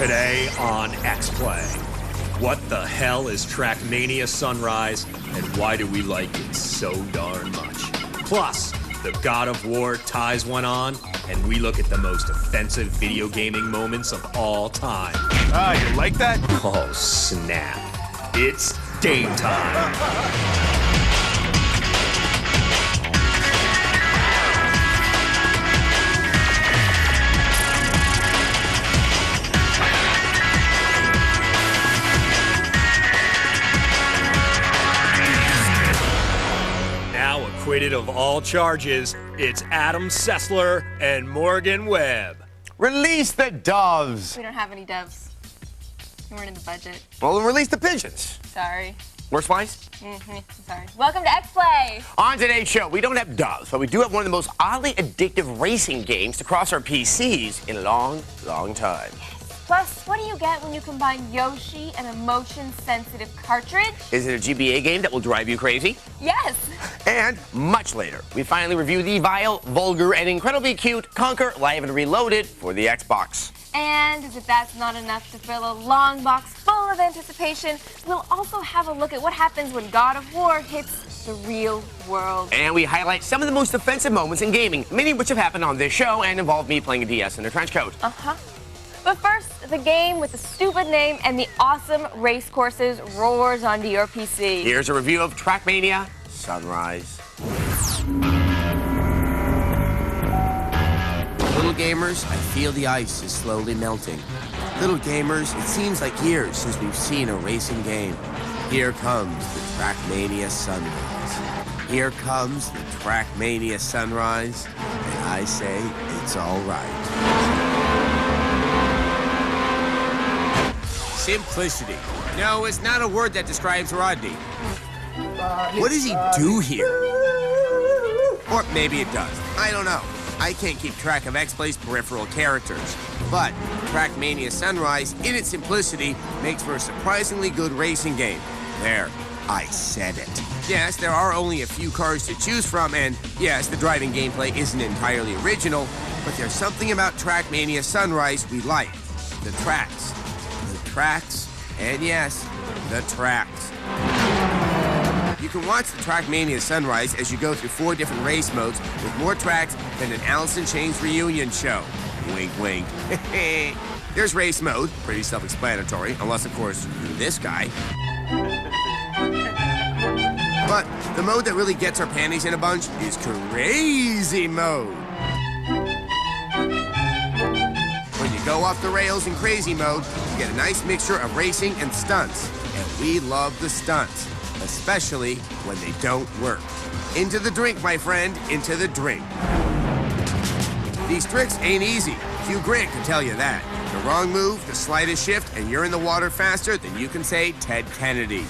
Today on X-Play, what the hell is TrackMania Sunrise, and why do we like it so darn much? Plus, the God of War ties one on, and we look at the most offensive video gaming moments of all time. Ah, you like that? Oh, snap. It's game time. Now acquitted of all charges, it's Adam Sessler and Morgan Webb. Release the doves. We don't have any doves. We weren't in the budget. Well, then release the pigeons. Sorry. Worst flies? Sorry. Welcome to X-Play. On today's show, we don't have doves, but we do have one of the most oddly addictive racing games to cross our PCs in a long, long time. Plus, what do you get when you combine Yoshi and a motion-sensitive cartridge? Is it a GBA game that will drive you crazy? Yes. And much later, we finally review the vile, vulgar, and incredibly cute Conker Live and Reloaded for the Xbox. And as if that's not enough to fill a long box full of anticipation, we'll also have a look at what happens when God of War hits the real world. And we highlight some of the most offensive moments in gaming, many of which have happened on this show and involve me playing a DS in a trench coat. But first, the game with the stupid name and the awesome race courses roars onto your PC. Here's a review of TrackMania Sunrise. Little gamers, I feel the ice is slowly melting. Little gamers, it seems like years since we've seen a racing game. Here comes the TrackMania Sunrise. Here comes the TrackMania Sunrise, and I say it's all right. Simplicity. No, it's not a word that describes Rodney. What does he do here? Or maybe it does. I don't know. I can't keep track of X-Play's peripheral characters. But TrackMania Sunrise, in its simplicity, makes for a surprisingly good racing game. There, I said it. Yes, there are only a few cars to choose from, and yes, the driving gameplay isn't entirely original, but there's something about TrackMania Sunrise we like. The tracks, and yes, the tracks. You can watch the TrackMania Sunrise as you go through 4 different race modes with more tracks than an Alice in Chains reunion show. Wink, wink. There's race mode, pretty self-explanatory, unless, of course, you're this guy. But the mode that really gets our panties in a bunch is crazy mode. When you go off the rails in crazy mode, you get a nice mixture of racing and stunts. And we love the stunts, especially when they don't work. Into the drink, my friend, into the drink. These tricks ain't easy. Hugh Grant can tell you that. The wrong move, the slightest shift, and you're in the water faster than you can say Ted Kennedy.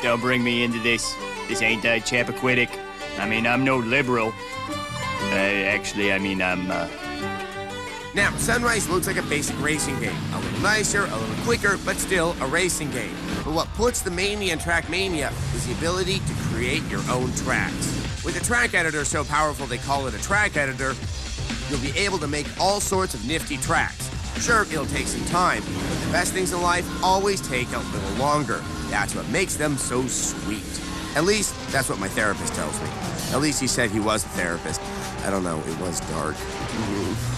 Don't bring me into this. This ain't Chappaquiddick. I mean, I'm no liberal. Now, Sunrise looks like a basic racing game. A little nicer, a little quicker, but still a racing game. But what puts the mania in TrackMania is the ability to create your own tracks. With a track editor so powerful they call it a track editor, you'll be able to make all sorts of nifty tracks. Sure, it'll take some time, but the best things in life always take a little longer. That's what makes them so sweet. At least, that's what my therapist tells me. At least he said he was a therapist. I don't know, it was dark.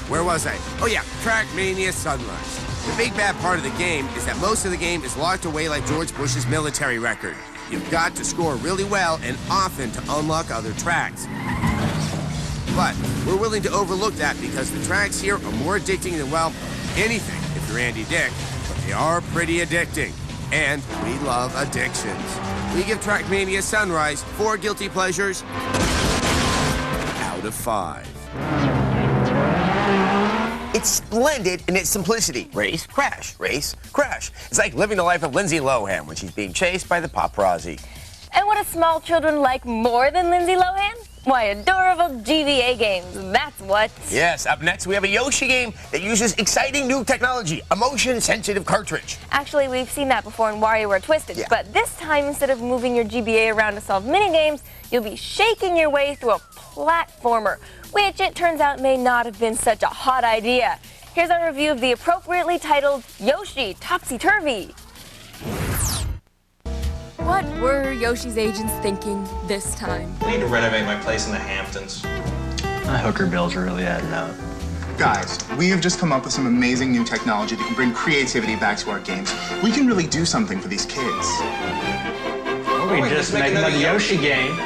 Where was I? Oh yeah, TrackMania Sunrise. The big bad part of the game is that most of the game is locked away like George Bush's military record. You've got to score really well and often to unlock other tracks. But we're willing to overlook that because the tracks here are more addicting than, well, anything if you're Andy Dick. But they are pretty addicting. And we love addictions. We give TrackMania Sunrise 4 guilty pleasures out of 5. It's splendid in its simplicity. Race, crash, race, crash. It's like living the life of Lindsay Lohan when she's being chased by the paparazzi. And what do small children like more than Lindsay Lohan? Why, adorable GBA games, that's what. Yes, up next we have a Yoshi game that uses exciting new technology, a motion-sensitive cartridge. Actually, we've seen that before in WarioWare Twisted, Yeah. but this time, instead of moving your GBA around to solve minigames, you'll be shaking your way through a platformer, which it turns out may not have been such a hot idea. Here's our review of the appropriately titled Yoshi Topsy-Turvy. What were Yoshi's agents thinking this time? I need to renovate my place in the Hamptons. My hooker bill's really adding up. Guys, we have just come up with some amazing new technology that can bring creativity back to our games. We can really do something for these kids. We just make another Yoshi game.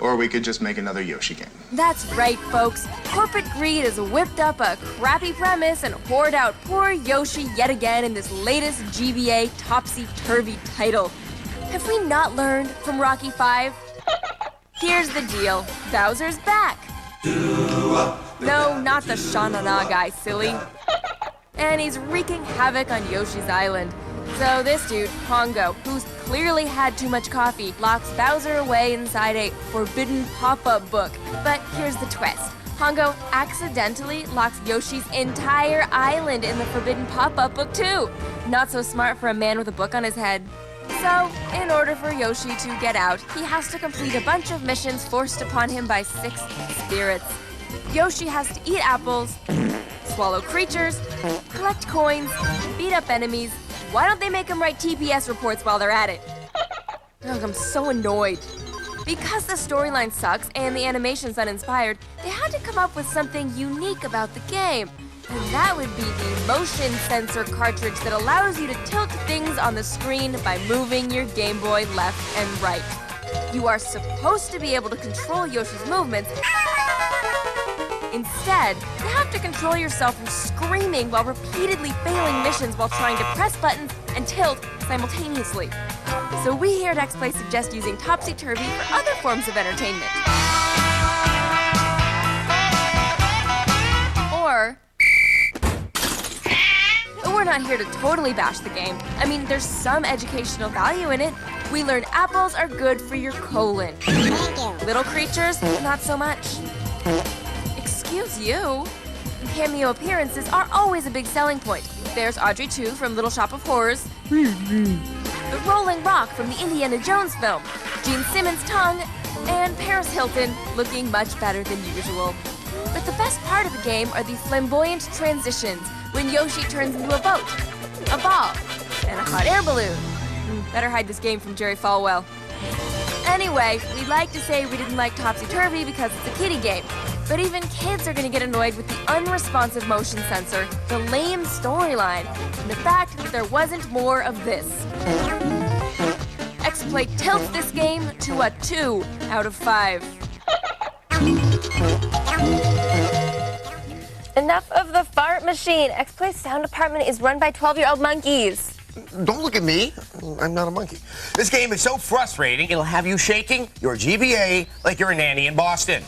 Or we could just make another Yoshi game. That's right, folks. Corporate greed has whipped up a crappy premise and poured out poor Yoshi yet again in this latest GBA Topsy-Turvy title. Have we not learned from Rocky V? Here's the deal. Bowser's back. No, not the Sha-na-na guy, silly. And he's wreaking havoc on Yoshi's Island. So this dude, Pongo, who's clearly had too much coffee, locks Bowser away inside a forbidden pop-up book. But here's the twist. Pongo accidentally locks Yoshi's entire island in the forbidden pop-up book too. Not so smart for a man with a book on his head. So, in order for Yoshi to get out, he has to complete a bunch of missions forced upon him by 6 spirits. Yoshi has to eat apples, swallow creatures, collect coins, beat up enemies. Why don't they make him write TPS reports while they're at it? Ugh, I'm so annoyed. Because the storyline sucks and the animation's uninspired, they had to come up with something unique about the game. And that would be the motion sensor cartridge that allows you to tilt things on the screen by moving your Game Boy left and right. You are supposed to be able to control Yoshi's movements. Instead, you have to control yourself from screaming while repeatedly failing missions while trying to press buttons and tilt simultaneously. So we here at X-Play suggest using Topsy-Turvy for other forms of entertainment. Or we're not here to totally bash the game. I mean, there's some educational value in it. We learned apples are good for your colon. Little creatures, not so much. Excuse you. Cameo appearances are always a big selling point. There's Audrey 2 from Little Shop of Horrors. The Rolling Rock from the Indiana Jones film. Gene Simmons' tongue. And Paris Hilton looking much better than usual. But the best part of the game are the flamboyant transitions when Yoshi turns into a boat, a ball, and a hot air balloon. Better hide this game from Jerry Falwell. Anyway, we'd like to say we didn't like Topsy-Turvy because it's a kiddie game. But even kids are going to get annoyed with the unresponsive motion sensor, the lame storyline, and the fact that there wasn't more of this. X-Play tilts this game to a 2 out of 5. Enough of the fart machine. X-Play's sound department is run by 12-year-old monkeys. Don't look at me. I'm not a monkey. This game is so frustrating, it'll have you shaking your GBA like you're a nanny in Boston.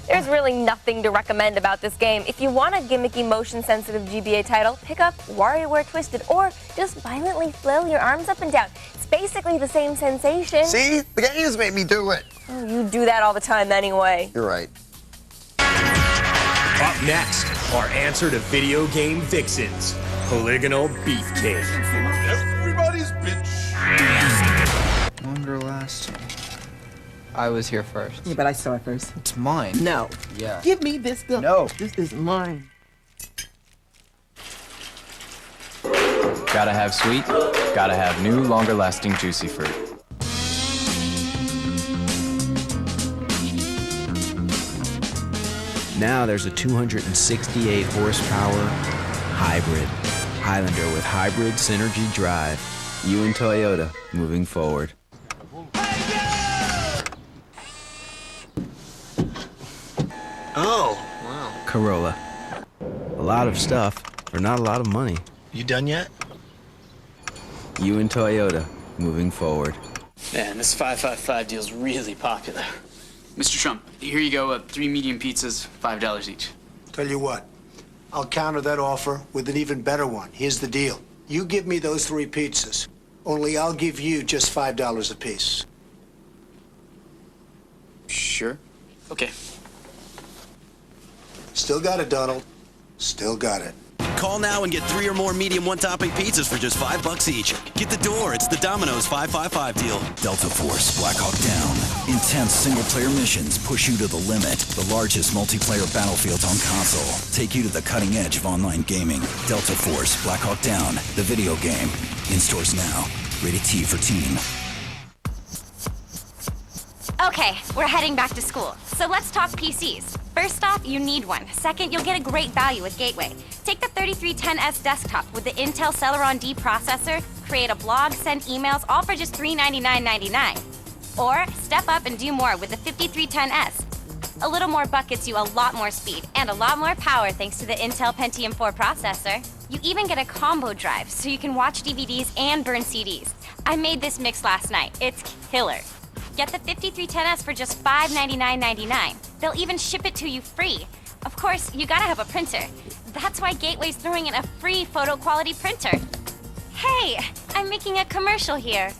There's really nothing to recommend about this game. If you want a gimmicky, motion-sensitive GBA title, pick up WarioWare Twisted, or just violently flail your arms up and down. It's basically the same sensation. See? The games made me do it. Oh, you do that all the time anyway. You're right. Up next, our answer to video game vixens, Polygonal Beefcake. Everybody's bitch. Longer lasting. I was here first. Yeah, but I saw it first. It's mine. No. Yeah. Give me this gun. No. This is mine. Gotta have sweet, gotta have new, longer lasting juicy fruit. Now there's a 268 horsepower hybrid Highlander with hybrid synergy drive. You and Toyota moving forward. Oh, wow. Corolla. A lot of stuff for not a lot of money. You done yet? You and Toyota moving forward. Man, this 555 deal's really popular. Mr. Trump, here you go. 3 medium pizzas, $5 each. Tell you what, I'll counter that offer with an even better one. Here's the deal. You give me those 3 pizzas, only I'll give you just $5 apiece. Sure. Okay. Still got it, Donald. Still got it. Call now and get 3 or more medium one-topping pizzas for just $5 each. Get the door. It's the Domino's 555 deal. Delta Force, Black Hawk Down. Intense single-player missions push you to the limit. The largest multiplayer battlefields on console take you to the cutting edge of online gaming. Delta Force, Black Hawk Down, the video game. In stores now. Rated T for teen. Okay, we're heading back to school. So let's talk PCs. First off, you need one. Second, you'll get a great value with Gateway. Take the 3310S desktop with the Intel Celeron D processor, create a blog, send emails, all for just $399.99. Or step up and do more with the 5310S. A little more buck gets you a lot more speed and a lot more power thanks to the Intel Pentium 4 processor. You even get a combo drive so you can watch DVDs and burn CDs. I made this mix last night. It's killer. Get the 5310S for just $599.99. They'll even ship it to you free. Of course, you gotta have a printer. That's why Gateway's throwing in a free photo quality printer. Hey, I'm making a commercial here.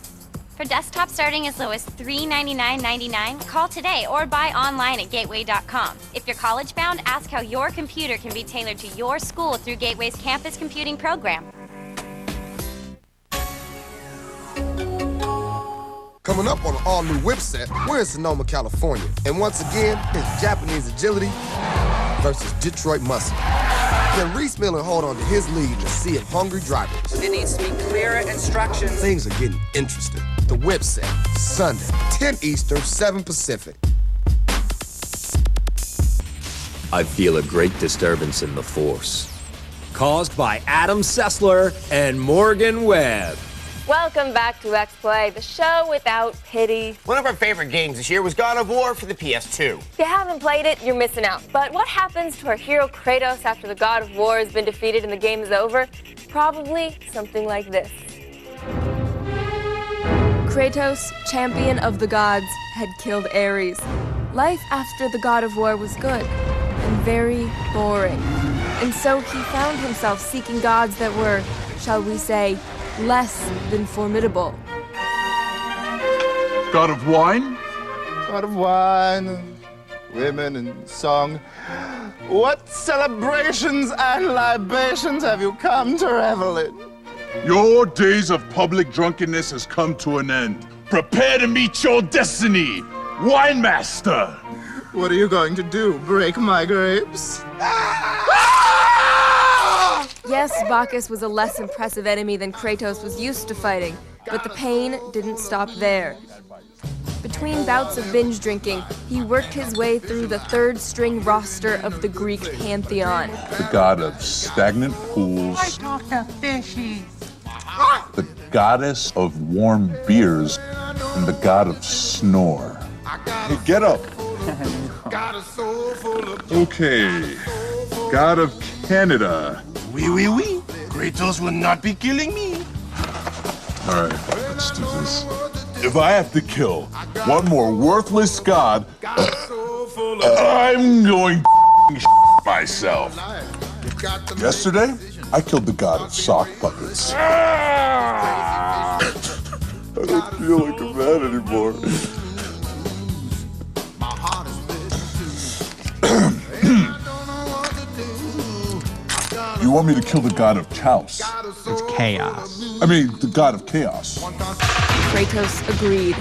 For desktop starting as low as $399.99, call today or buy online at gateway.com. If you're college-bound, ask how your computer can be tailored to your school through Gateway's campus computing program. Coming up on an all-new whip set, we're in Sonoma, California. And once again, it's Japanese agility versus Detroit muscle. Can Reese Miller hold on to his lead in a sea of hungry drivers? It needs to be clearer instructions. Things are getting interesting. The whip set, Sunday, 10 Eastern, 7 Pacific. I feel a great disturbance in the Force. Caused by Adam Sessler and Morgan Webb. Welcome back to X Play, the show without pity. One of our favorite games this year was God of War for the PS2. If you haven't played it, you're missing out. But what happens to our hero Kratos after the God of War has been defeated and the game is over? Probably something like this. Kratos, champion of the gods, had killed Ares. Life after the God of War was good and very boring. And so he found himself seeking gods that were, shall we say, less than formidable. God of wine? God of wine and women and song. What celebrations and libations have you come to revel in? Your days of public drunkenness has come to an end. Prepare to meet your destiny, Wine Master! What are you going to do, break my grapes? Yes, Bacchus was a less impressive enemy than Kratos was used to fighting, but the pain didn't stop there. Between bouts of binge drinking, he worked his way through the third-string roster of the Greek pantheon. The god of stagnant pools. I don't have fishies. The goddess of warm beers. And the god of snore. Hey, get up. Okay. God of Canada. Oui, oui, oui. Kratos will not be killing me. All right, let's do this. If I have to kill one more worthless god, I'm going to myself. Yesterday, I killed the god of sock puppets. I don't feel like a man anymore. You want me to kill the god of chaos? It's chaos. I mean, the god of chaos. Kratos agreed.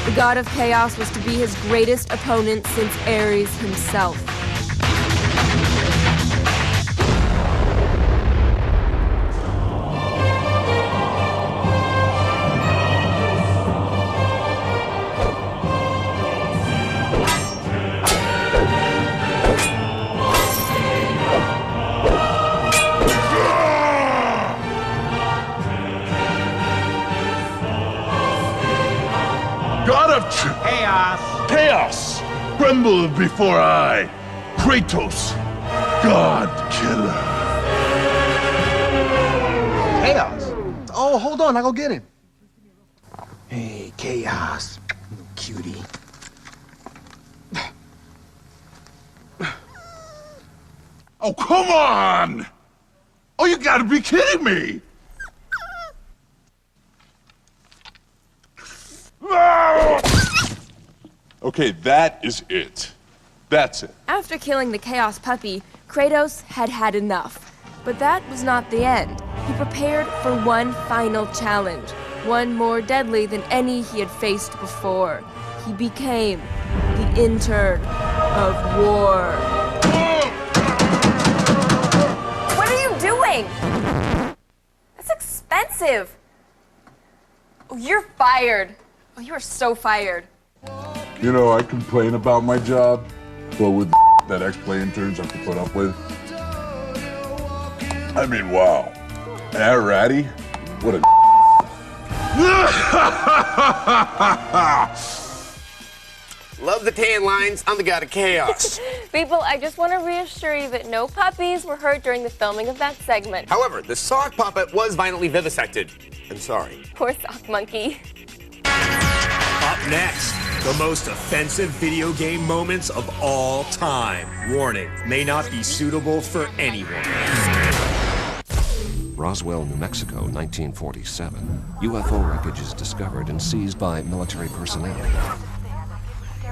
The god of chaos was to be his greatest opponent since Ares himself. Chaos! Tremble before I, Kratos, God Killer. Chaos? Oh, hold on, I'll go get him. Hey, Chaos, little cutie. Oh, come on! Oh, you gotta be kidding me! Okay, that is it. That's it. After killing the Chaos Puppy, Kratos had had enough. But that was not the end. He prepared for one final challenge, one more deadly than any he had faced before. he became the intern of war. What are you doing? That's expensive. Oh, you're fired. Oh, you are so fired. You know, I complain about my job, but with that X-Play interns have to put up with. I mean, wow. That ratty? What a Love the tan lines. I'm the god of chaos. People, I just want to reassure you that no puppies were hurt during the filming of that segment. However, the sock puppet was violently vivisected. I'm sorry. Poor sock monkey. Up next, the most offensive video game moments of all time. Warning, may not be suitable for anyone. Roswell, New Mexico, 1947. UFO wreckage is discovered and seized by military personnel.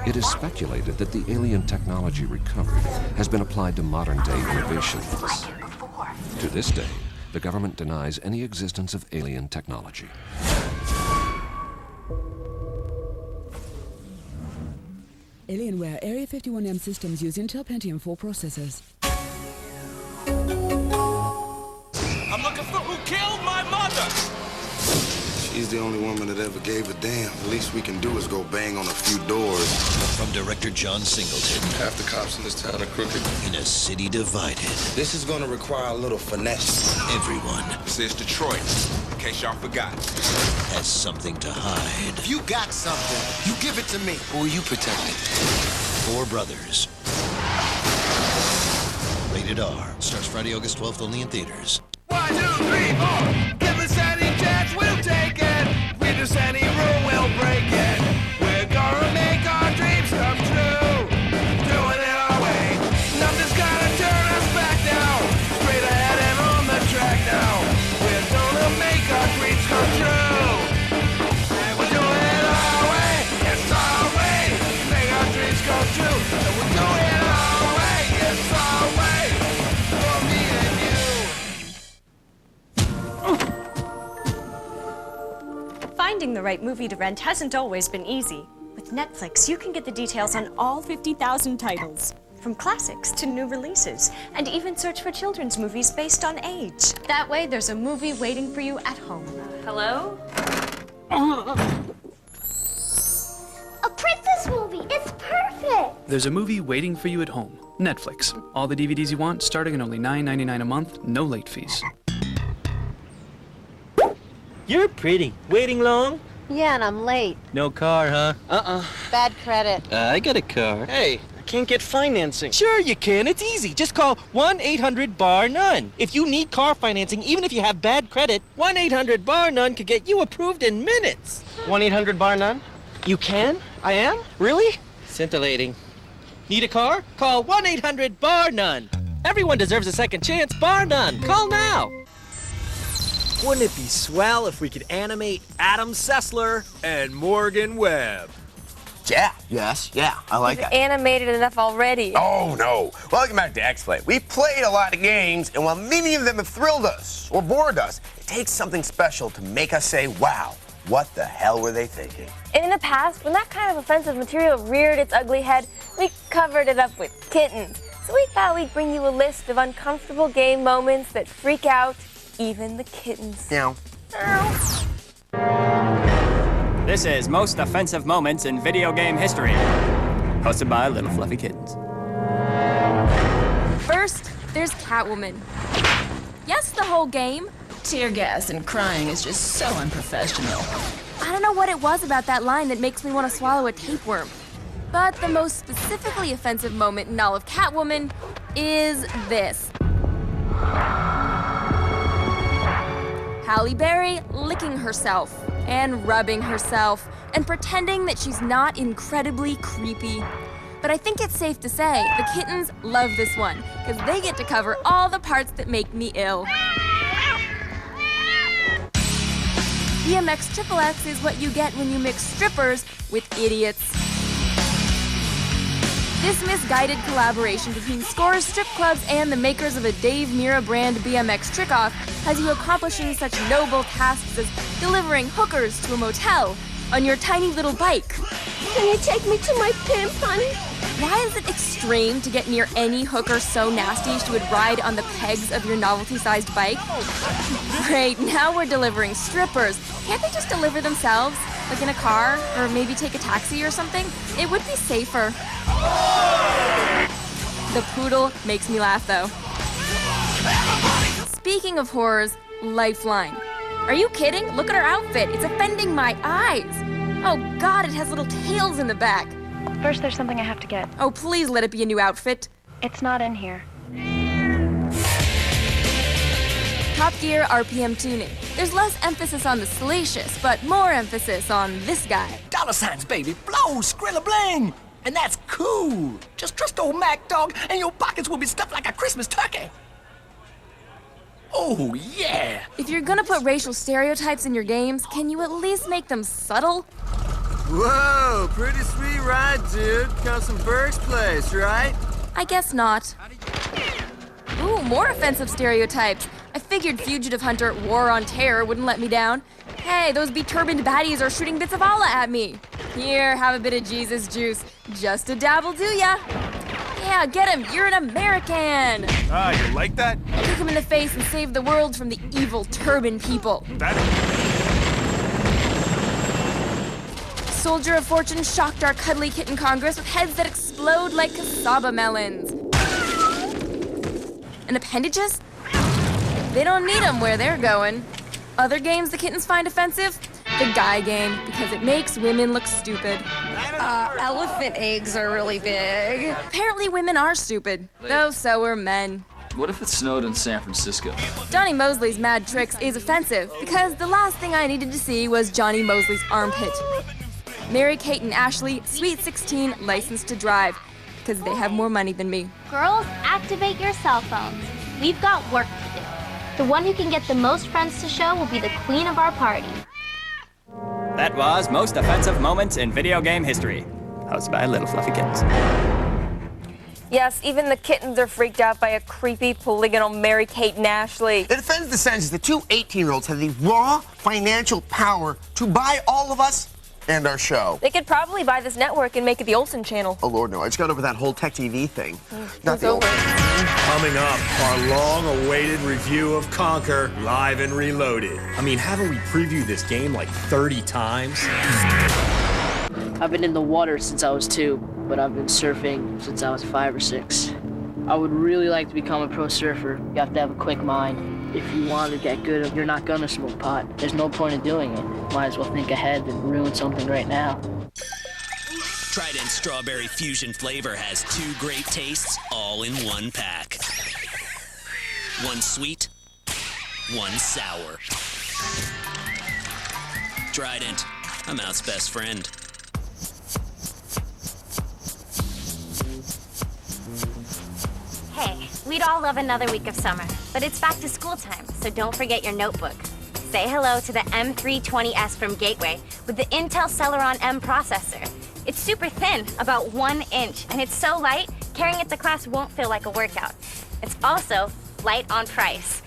It is speculated that the alien technology recovered has been applied to modern-day innovations. To this day, the government denies any existence of alien technology. Alienware Area 51M systems use Intel Pentium 4 processors. I'm looking for who killed my mother! She's the only woman that ever gave a damn. The least we can do is go bang on a few doors. From director John Singleton. Half the cops in this town are crooked. In a city divided. This is gonna require a little finesse. Everyone This is Detroit, in case y'all forgot. has something to hide. If you got something, you give it to me. Who are you protecting? Four brothers. Rated R. Starts Friday, August 12th, only in theaters. 1, 2, 3, 4. Give us any chance, we'll take it. Read us any rule, we'll break it. We're gonna make our dreams come true. Doing it our way. Nothing's gonna turn us back now. Straight ahead and on the track now. We're gonna make our dreams come true. And we're doing it our way. It's our way. Make our dreams come true. And we're doing it our way. It's our way. For me and you. Finding the right movie to rent hasn't always been easy. With Netflix, you can get the details on all 50,000 titles, from classics to new releases, and even search for children's movies based on age. That way, there's a movie waiting for you at home. Hello? A princess movie! It's perfect! There's a movie waiting for you at home. Netflix. All the DVDs you want, starting at only $9.99 a month, no late fees. You're pretty. Waiting long? Yeah, and I'm late. No car, huh? Bad credit. I got a car. Hey, I can't get financing. Sure you can. It's easy. Just call 1-800-BAR-NONE. If you need car financing, even if you have bad credit, 1-800-BAR-NONE could get you approved in minutes. 1-800-BAR-NONE? You can? I am? Really? Scintillating. Need a car? Call 1-800-BAR-NONE. Everyone deserves a second chance, bar none. Call now. Wouldn't it be swell if we could animate Adam Sessler and Morgan Webb? Yeah, I like You've that. animated enough already. Oh, no. Welcome back to X-Play. We've played a lot of games, and while many of them have thrilled us or bored us, it takes something special to make us say, wow, what the hell were they thinking? And in the past, when that kind of offensive material reared its ugly head, we covered it up with kittens. So we thought we'd bring you a list of uncomfortable game moments that freak out even the kittens. Meow. This is Most Offensive Moments in Video Game History, hosted by Little Fluffy Kittens. First, there's Catwoman. Yes, the whole game. Tear gas and crying is just so unprofessional. I don't know what it was about that line that makes me want to swallow a tapeworm. But the most specifically offensive moment in all of Catwoman is this. Halle Berry licking herself and rubbing herself and pretending that she's not incredibly creepy. But I think it's safe to say the kittens love this one because they get to cover all the parts that make me ill. BMX XXX is what you get when you mix strippers with idiots. This misguided collaboration between Scores strip clubs and the makers of a Dave Mirra brand BMX trick-off has you accomplishing such noble tasks as delivering hookers to a motel on your tiny little bike. Can you take me to my pimp, honey? Why is it extreme to get near any hooker so nasty she would ride on the pegs of your novelty-sized bike? Great, now we're delivering strippers. Can't they just deliver themselves? Like in a car? Or maybe take a taxi or something? It would be safer. The poodle makes me laugh, though. Speaking of horrors, Lifeline. Are you kidding? Look at her outfit. It's offending my eyes. Oh God, it has little tails in the back. First, there's something I have to get. Oh, please let it be a new outfit. It's not in here. Top Gear RPM tuning. There's less emphasis on the salacious, but more emphasis on this guy. Dollar signs, baby. Blow, skrilla bling. And that's cool. Just trust old Mac Dog, and your pockets will be stuffed like a Christmas turkey. Oh, yeah. If you're gonna put racial stereotypes in your games, can you at least make them subtle? Whoa, pretty sweet ride, dude. Comes from Berg's place, right? I guess not. Ooh, more offensive stereotypes. I figured Fugitive Hunter War on Terror wouldn't let me down. Hey, those be-turbaned baddies are shooting bits of Allah at me. Here, have a bit of Jesus juice. Just a dabble, do ya? Yeah, get him. You're an American. Ah, you like that? Kick him in the face and save the world from the evil turban people. Soldier of Fortune shocked our cuddly kitten Congress with heads that explode like cassava melons. And appendages? They don't need them where they're going. Other games the kittens find offensive? The guy game, because it makes women look stupid. Elephant eggs are really big. Apparently women are stupid, though so are men. What if it snowed in San Francisco? Johnny Mosley's Mad Tricks is offensive, because the last thing I needed to see was Johnny Mosley's armpit. Mary-Kate and Ashley, Sweet 16, licensed to drive, because they have more money than me. Girls, activate your cell phones. We've got work to do. The one who can get the most friends to show will be the queen of our party. That was Most Offensive Moments in Video Game History, hosted by Little Fluffy Kittens. Yes, even the kittens are freaked out by a creepy, polygonal Mary-Kate and Ashley. The defense of the sentence is the two 18-year-olds have the raw financial power to buy all of us and our show. They could probably buy this network and make it the Olsen channel. Oh, Lord, no. I just got over that whole Tech TV thing. Not It's the over. Coming up, our long-awaited review of Conker, live and reloaded. I mean, haven't we previewed this game like 30 times? I've been in the water since I was 2, but I've been surfing since I was 5 or 6. I would really like to become a pro surfer. You have to have a quick mind. If you want to get good, you're not gonna smoke pot. There's no point in doing it. Might as well think ahead than ruin something right now. Trident Strawberry Fusion flavor has 2 great tastes all in one pack. One sweet, one sour. Trident, a mouth's best friend. Hey, we'd all love another week of summer, but it's back to school time, so don't forget your notebook. Say hello to the M320S from Gateway with the Intel Celeron M processor. It's super thin, about 1 inch, and it's so light, carrying it to class won't feel like a workout. It's also light on price.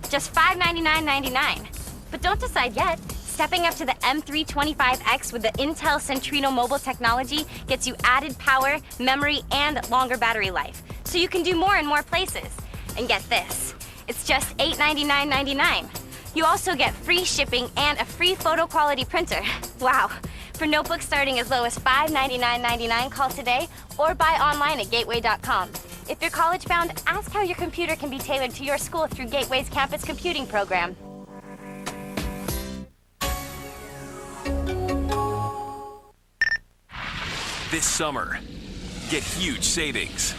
Just $599.99. But don't decide yet. Stepping up to the M325X with the Intel Centrino mobile technology gets you added power, memory, and longer battery life. So you can do more in more places. And get this, it's just $899.99. You also get free shipping and a free photo quality printer. Wow. For notebooks starting as low as $599.99, call today or buy online at gateway.com. If you're college bound, ask how your computer can be tailored to your school through Gateway's campus computing program. This summer, get huge savings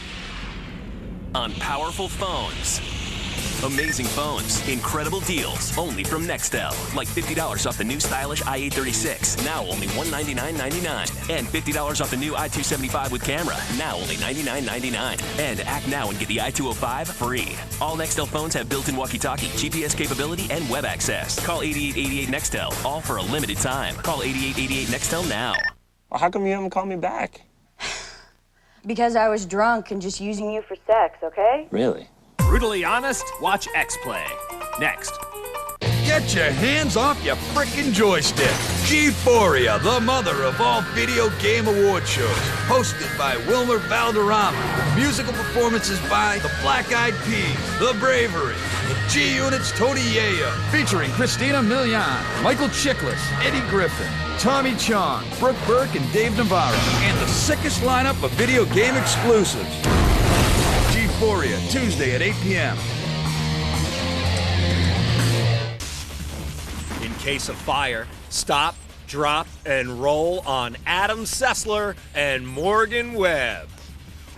on powerful phones. Amazing phones, incredible deals, only from Nextel. Like $50 off the new stylish i836, now only $199.99. And $50 off the new i275 with camera, now only $99.99. And act now and get the i205 free. All Nextel phones have built-in walkie-talkie, GPS capability, and web access. Call 8888 Nextel, all for a limited time. Call 8888 Nextel now. Well, how come you haven't called me back? Because I was drunk and just using you for sex, okay? Really? Brutally honest? Watch X Play. Next. Get your hands off your frickin' joystick. Euphoria, the mother of all video game award shows, hosted by Wilmer Valderrama. Musical performances by the Black Eyed Peas, The Bravery, and G-Unit's Tony Yayo. Featuring Christina Milian, Michael Chiklis, Eddie Griffin, Tommy Chong, Brooke Burke, and Dave Navarro. And the sickest lineup of video game exclusives. Euphoria, Tuesday at 8 p.m. In case of fire, stop, drop, and roll on Adam Sessler and Morgan Webb.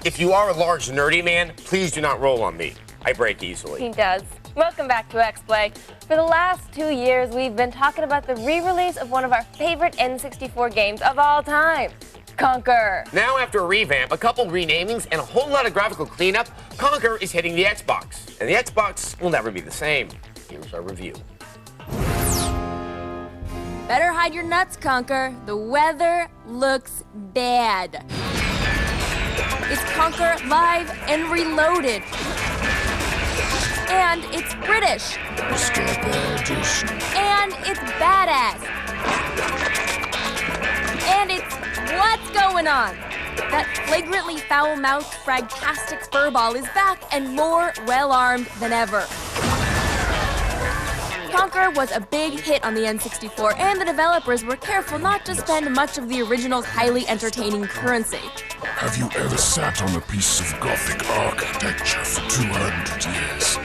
If you are a large nerdy man, please do not roll on me. I break easily. He does. Welcome back to X-Play. For the last 2 years, we've been talking about the re-release of one of our favorite N64 games of all time, Conker. Now, after a revamp, a couple renamings, and a whole lot of graphical cleanup, Conker is hitting the Xbox. And the Xbox will never be the same. Here's our review. Better hide your nuts, Conker. The weather looks bad. It's Conker Live and Reloaded. And it's British. And it's badass. And it's what's going on? That flagrantly foul-mouthed, fragtastic furball is back and more well-armed than ever. Conker was a big hit on the N64, and the developers were careful not to spend much of the original's highly entertaining currency. Have you ever sat on a piece of Gothic architecture for 200 years?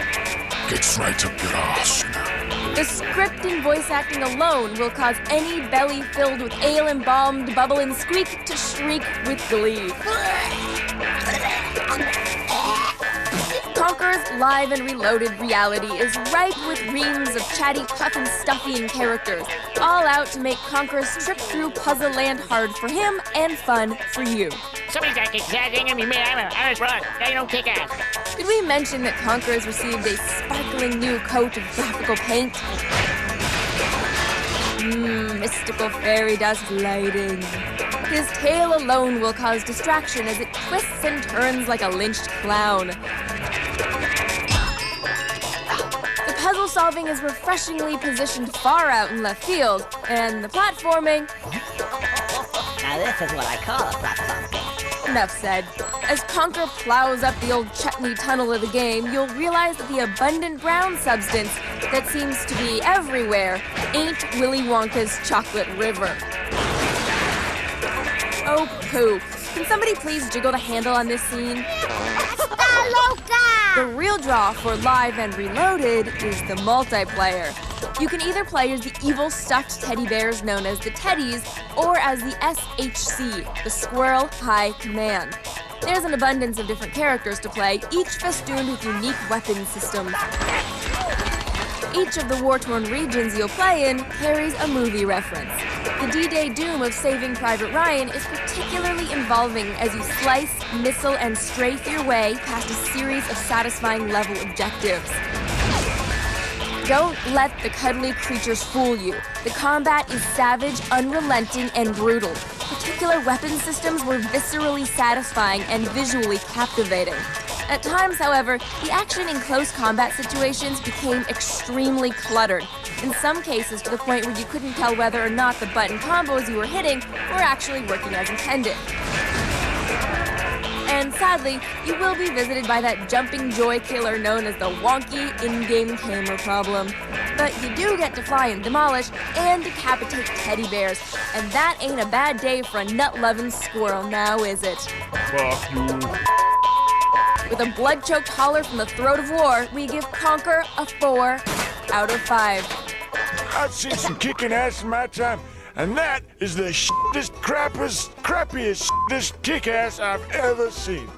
Gets right up your arse, you know. The script and voice acting alone will cause any belly filled with ale-embalmed bubble and squeak to shriek with glee. Conker's Live and Reloaded reality is ripe with reams of chatty, puffin' stuffy characters, all out to make Conker's trip through Puzzle Land hard for him and fun for you. Somebody's got exciting. I mean, I'm a broad. Now you don't kick ass. Did we mention that Conker's received a sparkling new coat of graphical paint? Mystical fairy dust lighting. His tail alone will cause distraction as it twists and turns like a lynched clown. The puzzle solving is refreshingly positioned far out in left field, and the platforming... Now this is what I call a platform game. Enough said. As Conker plows up the old chutney tunnel of the game, you'll realize that the abundant brown substance that seems to be everywhere ain't Willy Wonka's chocolate river. Oh, poo. Can somebody please jiggle the handle on this scene? The real draw for Live and Reloaded is the multiplayer. You can either play as the evil stuffed teddy bears known as the Teddies, or as the SHC, the Squirrel High Command. There's an abundance of different characters to play, each festooned with unique weapon systems. Each of the war-torn regions you'll play in carries a movie reference. The D-Day doom of Saving Private Ryan is particularly involving as you slice, missile, and strafe your way past a series of satisfying level objectives. Don't let the cuddly creatures fool you. The combat is savage, unrelenting, and brutal. Particular weapon systems were viscerally satisfying and visually captivating. At times, however, the action in close combat situations became extremely cluttered, in some cases to the point where you couldn't tell whether or not the button combos you were hitting were actually working as intended. And sadly, you will be visited by that jumping joy killer known as the wonky in-game camera problem. But you do get to fly and demolish and decapitate teddy bears, and that ain't a bad day for a nut-loving squirrel, now is it? Fuck you. With a blood-choked holler from the throat of war, we give Conker a 4 out of 5. I've seen some kicking ass in my time, and that is the shittest, crappiest, shittest kick-ass I've ever seen.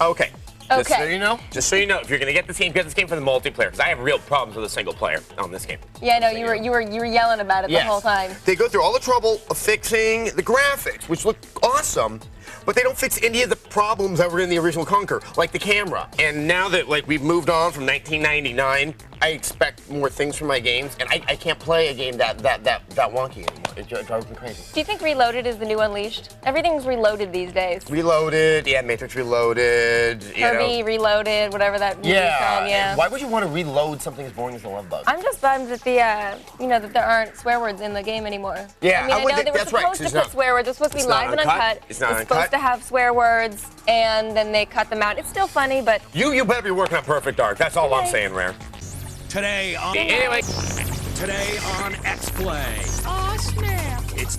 Okay. Just so you know, if you're gonna get this game for the multiplayer, because I have real problems with a single player on this game. Yeah, no, you were yelling about it the whole time. They go through all the trouble of fixing the graphics, which look awesome, but they don't fix any of the problems that were in the original Conker, like the camera. And now that we've moved on from 1999, I expect more things from my games, and I can't play a game that wonky anymore. It drives me crazy. Do you think Reloaded is the new Unleashed? Everything's reloaded these days. Reloaded, yeah, Matrix Reloaded. Kirby Reloaded, whatever that movie's called, yeah. Why would you want to reload something as boring as the Love Bug? I'm just bummed that that there aren't swear words in the game anymore. Yeah, I know they were supposed to put swear words. They're supposed to be live and uncut. It's not supposed uncut. to have swear words, and then they cut them out. It's still funny, but You better be working on Perfect Dark. That's all I'm saying, Rare. Today on Anyway. Today on X-Play. Oh, snap. It's